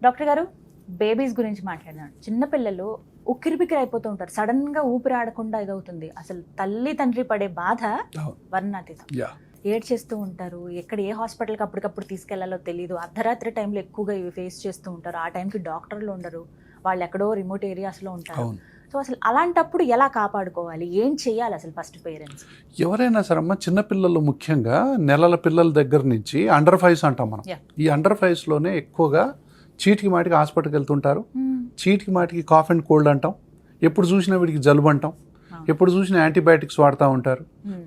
Doctor గారు, babies గురించి మాట్లాడదాం. చిన్నపిల్లలు ఉక్కిరిబిక్కిరి అయిపోతూ ఉంటారు, సడన్ గా ఊపిరి ఆడకుండా ఇదవుతుంది. అసలు తల్లి తండ్రి పడే బాధ వర్ణాతీతం. ఏడ్చేస్తూ ఉంటారు, ఎక్కడ ఏ హాస్పిటల్కి అప్పటికప్పుడు తీసుకెళ్లాలో తెలియదు. అర్ధరాత్రి టైంలో ఎక్కువగా ఇవి ఫేస్ చేస్తూ ఉంటారు. ఆ టైంకి డాక్టర్లు ఉండరు, వాళ్ళు ఎక్కడో రిమోట్ ఏరియాస్లో ఉంటారు. సో అసలు అలాంటప్పుడు ఎలా కాపాడుకోవాలి, ఏం చేయాలి అసలు ఫస్ట్ పేరెంట్స్? ఎవరైనా సరమ్మ, చిన్నపిల్లలు ముఖ్యంగా నెలల పిల్లల దగ్గర నుంచి అండర్ 5s అంటాం మనం. ఈ అండర్ 5sలోనే ఎక్కువగా చీటికి మాటికి హాస్పిటల్కి వెళ్తుంటారు. చీటికి మాటికి కాఫ్ అండ్ కోల్డ్ అంటాం, ఎప్పుడు చూసినా వీడికి జలుబు అంటాం, ఎప్పుడు చూసినా యాంటీబయాటిక్స్ వాడుతూ ఉంటారు.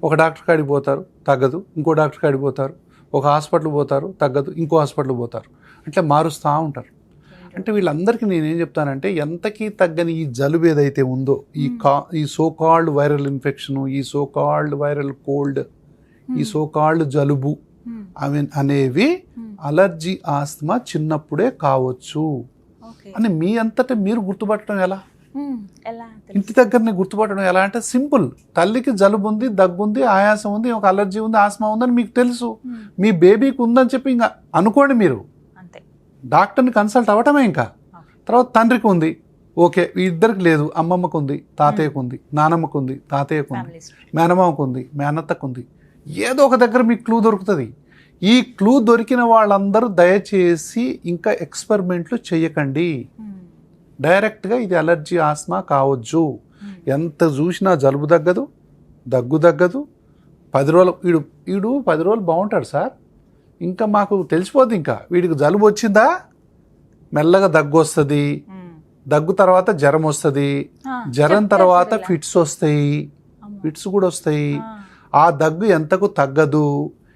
ఒక డాక్టర్ కాడికి పోతారు, తగ్గదు, ఇంకో డాక్టర్ కాడికి పోతారు, ఒక హాస్పిటల్ పోతారు, తగ్గదు, ఇంకో హాస్పిటల్ పోతారు, అట్లా మారుస్తూ ఉంటారు. అంటే వీళ్ళందరికీ నేనేం చెప్తానంటే, ఎంతకీ తగ్గని ఈ జలుబు ఏదైతే ఉందో, ఈ సోకాల్డ్ వైరల్ ఇన్ఫెక్షను, ఈ సోకాల్డ్ వైరల్ కోల్డ్, ఈ సోకాల్డ్ జలుబు అనేవి అలర్జీ, ఆస్తమా చిన్నప్పుడే కావచ్చు అని మీ అంతటా మీరు గుర్తుపట్టడం ఎలా? ఇంటి దగ్గరనే గుర్తుపట్టడం ఎలా అంటే సింపుల్. తల్లికి జలుబు ఉంది, దగ్గు ఉంది, ఆయాసం ఉంది, ఒక అలర్జీ ఉంది, ఆస్తమా ఉందని మీకు తెలుసు. మీ బేబీకి ఉందని చెప్పి ఇంకా అనుకోండి, మీరు డాక్టర్ని కన్సల్ట్ అవ్వటమే. ఇంకా తర్వాత తండ్రికి ఉంది, ఓకే, ఇద్దరికి లేదు, అమ్మమ్మకు ఉంది, తాతయ్యకు ఉంది, నానమ్మకు ఉంది, తాతయ్యకు ఉంది, మేనమామకు ఉంది, మేనత్తకు ఉంది, ఏదో ఒక దగ్గర మీకు క్లూ దొరుకుతుంది. ఈ క్లూ దొరికిన వాళ్ళందరూ దయచేసి ఇంకా ఎక్స్పెరిమెంట్లు చేయకండి. డైరెక్ట్గా ఇది అలర్జీ, ఆస్మా కావచ్చు. ఎంత చూసినా జలుబు తగ్గదు, దగ్గు తగ్గదు. 10 రోజులు వీడు 10 రోజులు బాగుంటాడు సార్, ఇంకా మాకు తెలిసిపోద్ది, ఇంకా వీడికి జలుబు వచ్చిందా మెల్లగా దగ్గు వస్తుంది, దగ్గు తర్వాత జ్వరం వస్తుంది, జ్వరం తర్వాత ఫిట్స్ వస్తాయి, ఫిట్స్ కూడా వస్తాయి. ఆ దగ్గు ఎంతకు తగ్గదు,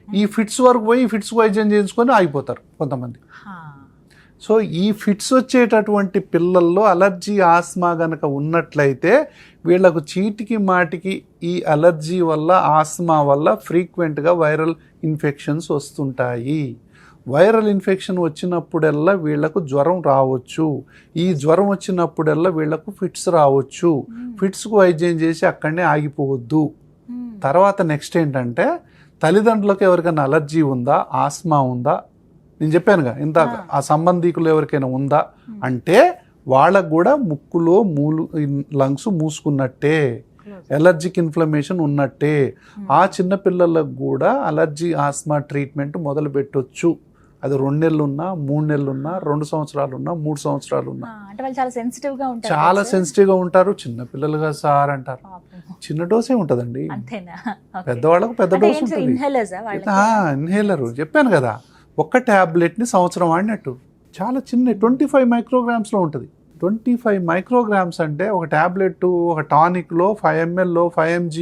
ఈ ఫిట్స్ వరకు పోయి ఫిట్స్ వైద్యం చేయించుకొని ఆగిపోతారు కొంతమంది. సో ఈ ఫిట్స్ వచ్చేటటువంటి పిల్లల్లో అలర్జీ, ఆస్మా గనక ఉన్నట్లయితే వీళ్లకు చీటికి మాటికి ఈ అలర్జీ వల్ల, ఆస్మా వల్ల ఫ్రీక్వెంట్గా వైరల్ ఇన్ఫెక్షన్స్ వస్తుంటాయి. వైరల్ ఇన్ఫెక్షన్ వచ్చినప్పుడల్లా వీళ్లకు జ్వరం రావచ్చు. ఈ జ్వరం వచ్చినప్పుడల్లా వీళ్లకు ఫిట్స్ రావచ్చు. ఫిట్స్కు వైద్యం చేసి అక్కడనే ఆగిపోవద్దు. తర్వాత నెక్స్ట్ ఏంటంటే, తల్లిదండ్రులకు ఎవరికైనా అలర్జీ ఉందా, ఆస్మా ఉందా, నేను చెప్పానుగా ఇందాక, ఆ సంబంధికులు ఎవరికైనా ఉందా అంటే వాళ్ళకు కూడా ముక్కులో లంగ్స్ మూసుకున్నట్టే, ఎలర్జిక్ ఇన్ఫ్లమేషన్ ఉన్నట్టే. ఆ చిన్నపిల్లలకు కూడా అలర్జీ, ఆస్మా ట్రీట్మెంట్ మొదలు పెట్టొచ్చు. అది 2 నెలలు ఉన్నా, 3 నెలలు ఉన్నా, 2 సంవత్సరాలు ఉన్నా, 3 సంవత్సరాలు ఉన్నా. చాలా సెన్సిటివ్గా ఉంటారు. చిన్నపిల్లలుగా సార్ అంటారు, చిన్న డోసే ఉంటుందండి, పెద్దవాళ్ళకు పెద్ద డోస్ ఉంటుంది. ఇన్హేలర్ చెప్పాను కదా, ఒక్క ట్యాబ్లెట్ని సంవత్సరం వాడినట్టు. చాలా చిన్న 25 మైక్రోగ్రామ్స్లో ఉంటుంది. 25 మైక్రోగ్రామ్స్ అంటే ఒక ట్యాబ్లెట్, ఒక టానిక్లో 5 ml 5 mg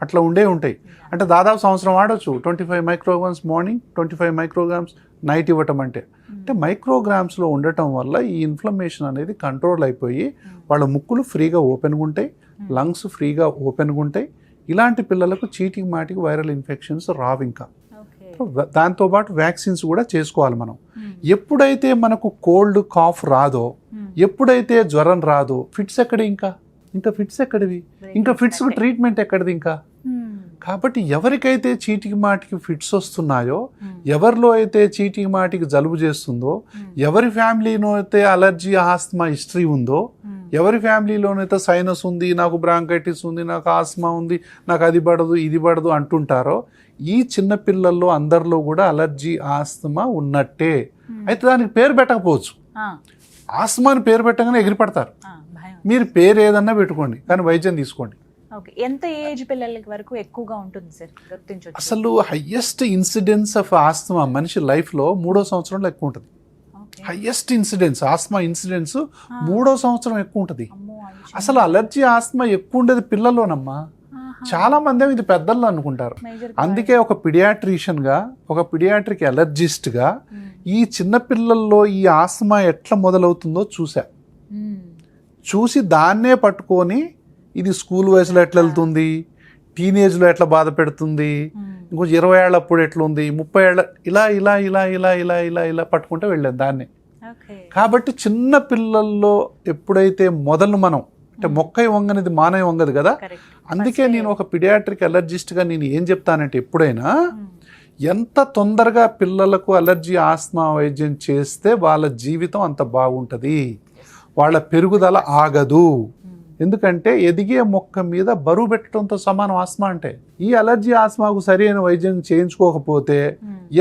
అట్లా ఉంటాయి. అంటే దాదాపు సంవత్సరం వాడచ్చు. 25 మైక్రోగ్రామ్స్ మార్నింగ్, 25 మైక్రోగ్రామ్స్ నైట్ ఇవ్వటం అంటే మైక్రోగ్రామ్స్లో ఉండటం వల్ల ఈ ఇన్ఫ్లమేషన్ అనేది కంట్రోల్ అయిపోయి వాళ్ళ ముక్కులు ఫ్రీగా ఓపెన్గా ఉంటాయి, లంగ్స్ ఫ్రీగా ఓపెన్గా ఉంటాయి. ఇలాంటి పిల్లలకు చీటికి మాటికి వైరల్ ఇన్ఫెక్షన్స్ రావు. ఇంకా దాంతోపాటు వ్యాక్సిన్స్ కూడా చేసుకోవాలి మనం. ఎప్పుడైతే మనకు కోల్డ్, కాఫ్ రాదో, ఎప్పుడైతే జ్వరం రాదో, ఫిట్స్ ఎక్కడి, ఇంకా ఫిట్స్ ఎక్కడివి, ఇంకా ఫిట్స్కు ట్రీట్మెంట్ ఎక్కడిది ఇంకా. కాబట్టి ఎవరికైతే చీటికి మాటికి ఫిట్స్ వస్తున్నాయో, ఎవరిలో అయితే చీటికి మాటికి జలుబు చేస్తుందో, ఎవరి ఫ్యామిలీలో అయితే అలర్జీ, ఆస్మా హిస్టరీ ఉందో, ఎవరి ఫ్యామిలీలోనైతే సైనస్ ఉంది, నాకు బ్రాంకైటిస్ ఉంది, నాకు ఆస్మా ఉంది, నాకు అది పడదు, ఇది పడదు అంటుంటారో, ఈ చిన్నపిల్లల్లో అందరిలో కూడా అలర్జీ, ఆస్తమా ఉన్నట్టే. అయితే దానికి పేరు పెట్టకపోవచ్చు. ఆస్మాని పేరు పెట్టగానే ఎగిరిపడతారు. మీరు పేరు ఏదన్నా పెట్టుకోండి, కానీ వైద్యం తీసుకోండి. ఎంత ఏజ్ పిల్లలకి వరకు ఎక్కువగా ఉంటుంది సార్ గుర్తించవచ్చు? అసలు హైయెస్ట్ ఇన్సిడెన్స్ ఆఫ్ ఆస్తమా మనిషి లైఫ్లో 3వ సంవత్సరంలో ఎక్కువ ఉంటుంది. హైయెస్ట్ ఇన్సిడెన్స్, ఆస్మా ఇన్సిడెన్స్ 3వ సంవత్సరం ఎక్కువ ఉంటుంది. అసలు అలర్జీ, ఆస్మా ఎక్కువ ఉండేది పిల్లల్లోనమ్మా. చాలా మంది ఇది పెద్దల్లో అనుకుంటారు. అందుకే ఒక పిడియాట్రిషియన్గా, ఒక పిడియాట్రిక్ అలర్జిస్ట్గా ఈ చిన్నపిల్లల్లో ఈ ఆస్మా ఎట్లా మొదలవుతుందో చూసి దాన్నే పట్టుకొని ఇది స్కూల్ వయసులో ఎట్లా వెళ్తుంది, టీనేజ్లో ఎట్లా బాధ పెడుతుంది, ఇంకొంచెం 20 ఏళ్ళప్పుడు ఎట్లుంది, 30 ఏళ్ళ ఇలా ఇలా ఇలా ఇలా ఇలా ఇలా ఇలా పట్టుకుంటే వెళ్ళాను దాన్ని. కాబట్టి చిన్న పిల్లల్లో ఎప్పుడైతే మొదలు మనం అంటే మొక్కై వంగనిది మానై వంగదు కదా. అందుకే నేను ఒక పిడియాట్రిక్ అలర్జిస్ట్గా నేను ఏం చెప్తానంటే, ఎప్పుడైనా ఎంత తొందరగా పిల్లలకు అలర్జీ ఆస్మా వైద్యం చేస్తే వాళ్ళ జీవితం అంత బాగుంటుంది, వాళ్ళ పెరుగుదల ఆగదు. ఎందుకంటే ఎదిగే మొక్క మీద బరువు పెట్టడంతో సమానం ఆస్మా అంటే. ఈ అలర్జీ ఆస్మాకు సరైన వైద్యం చేయించుకోకపోతే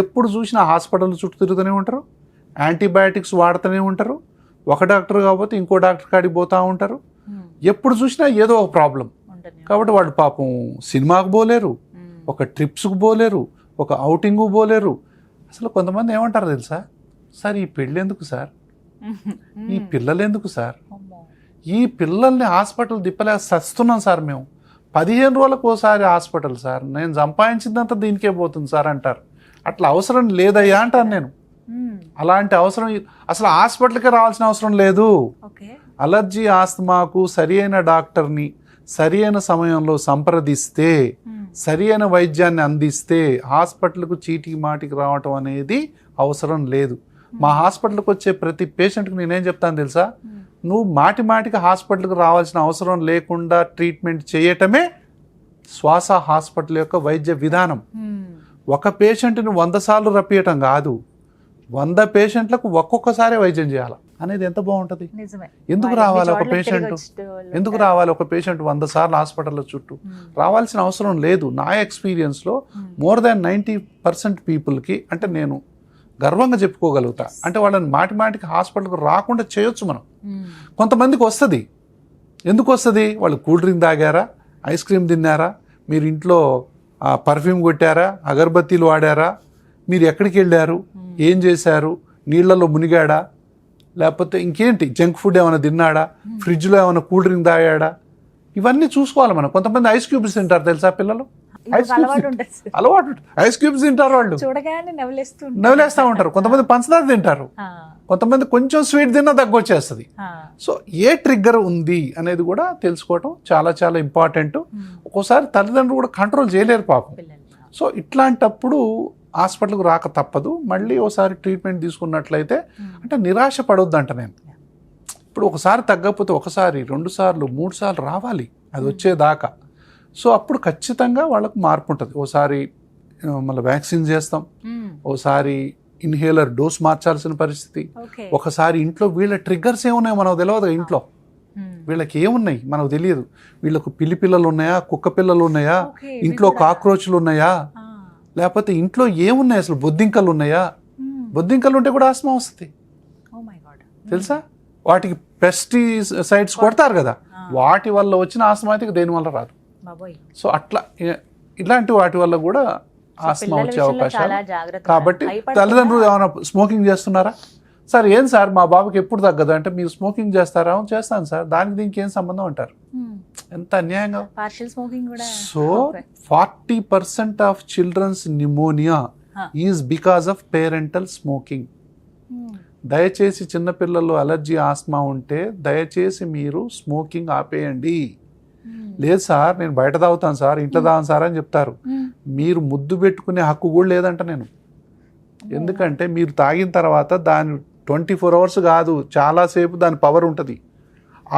ఎప్పుడు చూసినా హాస్పిటల్ చుట్టూ తిరుగుతూనే ఉంటారు, యాంటీబయాటిక్స్ వాడుతూనే ఉంటారు, ఒక డాక్టర్ కాకపోతే ఇంకో డాక్టర్ కాడికి పోతూ ఉంటారు, ఎప్పుడు చూసినా ఏదో ఒక ప్రాబ్లం. కాబట్టి వాళ్ళు పాపం సినిమాకు పోలేరు, ఒక ట్రిప్స్కు పోలేరు, ఒక అవుటింగ్కు పోలేరు. అసలు కొంతమంది ఏమంటారు తెలుసా, సార్ ఈ పెళ్ళి ఎందుకు సార్, ఈ పిల్లలు ఎందుకు సార్, ఈ పిల్లల్ని హాస్పిటల్ తిప్పలే సస్తున్నాం సార్, మేము 15 రోజులకు ఒకసారి హాస్పిటల్ సార్, నేను సంపాదించిందంతా దీనికే పోతుంది సార్ అంటారు. అట్లా అవసరం లేదయ్యా అంటాను నేను. అలాంటి అవసరం అసలు హాస్పిటల్కే రావాల్సిన అవసరం లేదు. అలర్జీ ఆస్తమాకు సరి అయిన డాక్టర్ని సరి అయిన సమయంలో సంప్రదిస్తే, సరి అయిన వైద్యాన్ని అందిస్తే హాస్పిటల్కు చీటికి మాటికి రావటం అనేది అవసరం లేదు. మా హాస్పిటల్కి వచ్చే ప్రతి పేషెంట్కి నేనేం చెప్తాను తెలుసా, నువ్వు మాటికి హాస్పిటల్కి రావాల్సిన అవసరం లేకుండా ట్రీట్మెంట్ చేయటమే శ్వాస హాస్పిటల్ యొక్క వైద్య విధానం. ఒక పేషెంట్ని 100 సార్లు రప్పియటం కాదు, 100 పేషెంట్లకు ఒక్కొక్కసారి వైద్యం చేయాలి అనేది ఎంత బాగుంటుంది. ఎందుకు రావాలి ఒక పేషెంట్, ఎందుకు రావాలి ఒక పేషెంట్ 100 సార్లు హాస్పిటల్లో చుట్టూ? రావాల్సిన అవసరం లేదు. నా ఎక్స్పీరియన్స్లో మోర్ దాన్ 90% పీపుల్కి, అంటే నేను గర్వంగా చెప్పుకోగలుగుతా, అంటే వాళ్ళని మాటికి హాస్పిటల్కి రాకుండా చేయొచ్చు మనం. కొంతమందికి వస్తుంది. ఎందుకు వస్తుంది? వాళ్ళు కూల్ డ్రింక్ తాగారా, ఐస్ క్రీమ్ తిన్నారా, మీరు ఇంట్లో పర్ఫ్యూమ్ కొట్టారా, అగరబత్తీలు వాడారా, మీరు ఎక్కడికి వెళ్ళారు, ఏం చేశారు, నీళ్లలో మునిగాడా, లేకపోతే ఇంకేంటి జంక్ ఫుడ్ ఏమైనా తిన్నాడా, ఫ్రిడ్జ్లో ఏమైనా కూల్ డ్రింక్ తాగాడా, ఇవన్నీ చూసుకోవాలి మనం. కొంతమంది ఐస్ క్యూబ్స్ తింటారు తెలుసా పిల్లలు, అలవాటు ఐస్ క్యూబ్స్ తింటారు, వాళ్ళు నవ్వులేస్తూ ఉంటారు. కొంతమంది పంచదార తింటారు, కొంతమంది కొంచెం స్వీట్ తిన్నా తగ్గొచ్చేస్తుంది. సో ఏ ట్రిగ్గర్ ఉంది అనేది కూడా తెలుసుకోవటం చాలా చాలా ఇంపార్టెంట్. ఒక్కోసారి తల్లిదండ్రులు కూడా కంట్రోల్ చేయలేరు పాపం. సో ఇట్లాంటప్పుడు హాస్పిటల్కి రాక తప్పదు. మళ్ళీ ఒకసారి ట్రీట్మెంట్ తీసుకున్నట్లయితే, అంటే నిరాశ పడొద్దంట నేను. ఇప్పుడు ఒకసారి తగ్గకపోతే 1 సారి 2 సార్లు 3 సార్లు రావాలి అది వచ్చేదాకా. సో అప్పుడు ఖచ్చితంగా వాళ్ళకు మార్పు ఉంటుంది. ఓసారి మళ్ళీ వ్యాక్సిన్ చేస్తాం, ఓసారి ఇన్హేలర్ డోస్ మార్చాల్సిన పరిస్థితి, ఒకసారి ఇంట్లో వీళ్ళ ట్రిగ్గర్స్ ఏమున్నాయో మనకు తెలియదు. ఇంట్లో వీళ్ళకి ఏమున్నాయి మనకు తెలియదు. వీళ్ళకు పిల్లలు ఉన్నాయా, కుక్క పిల్లలు ఉన్నాయా, ఇంట్లో కాక్రోచ్లు ఉన్నాయా, లేకపోతే ఇంట్లో ఏమున్నాయి, అసలు బొద్దింకలు ఉన్నాయా, బొద్దింకలు ఉంటే కూడా ఆస్మా వస్తుంది తెలుసా. వాటికి పెస్టిసైడ్స్ కొడతారు కదా, వాటి వల్ల వచ్చిన ఆస్మా అయితే దేని వల్ల రాదు. సో అట్లా ఇలాంటి వాటి వల్ల కూడా ఆస్మా వచ్చే అవకాశాలు. కాబట్టి తల్లిదండ్రులు ఏమైనా స్మోకింగ్ చేస్తున్నారా, సార్ ఏం సార్ మా బాబుకి ఎప్పుడు తగ్గదు అంటే, మీరు స్మోకింగ్ చేస్తారా, చేస్తాను సార్, దానికి దీనికి ఏం సంబంధం అంటారు. ఎంత అన్యాయంగా. So 40% of children's pneumonia is because of parental smoking. దయచేసి చిన్నపిల్లలు అలర్జీ ఆస్మా ఉంటే దయచేసి మీరు స్మోకింగ్ ఆపేయండి. లేదు సార్ నేను బయట తాగుతాను సార్, ఇంట్లో తాగుతాను సార్ అని చెప్తారు. మీరు ముద్దు పెట్టుకునే హక్కు కూడా లేదంట నేను. ఎందుకంటే మీరు తాగిన తర్వాత దాని 24 hours కాదు, చాలాసేపు దాని పవర్ ఉంటుంది.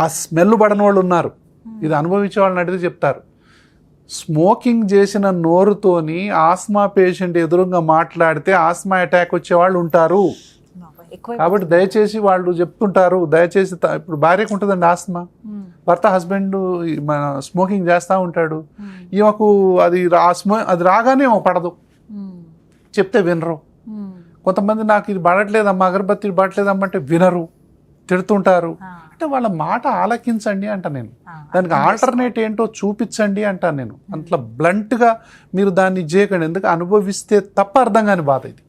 ఆ స్మెల్ పడని వాళ్ళు ఉన్నారు, ఇది అనుభవించే వాళ్ళని అడిగితే చెప్తారు. స్మోకింగ్ చేసిన నోరుతోని ఆస్మా పేషెంట్ ఎదురుగా మాట్లాడితే ఆస్మా అటాక్ వచ్చేవాళ్ళు ఉంటారు. కాబట్టి దయచేసి వాళ్ళు చెప్తుంటారు, దయచేసి ఇప్పుడు భార్యకు ఉంటుందండి ఆస్మా, భర్త హస్బెండ్ మన స్మోకింగ్ చేస్తూ ఉంటాడు, ఈమెకు అది అది రాగానే పడదు, చెప్తే వినరు. కొంతమంది నాకు ఇది పడట్లేదమ్మా, అగరబత్తి పడట్లేదమ్మా అంటే వినరు, తిడుతుంటారు. అంటే వాళ్ళ మాట ఆలకించండి అంట నేను. దానికి ఆల్టర్నేట్ ఏంటో చూపించండి అంటాను నేను. అట్లా బ్లంట్గా మీరు దాన్ని చేయకండి. ఎందుకు అనుభవిస్తే తప్ప అర్థం కాని బాధ ఇది.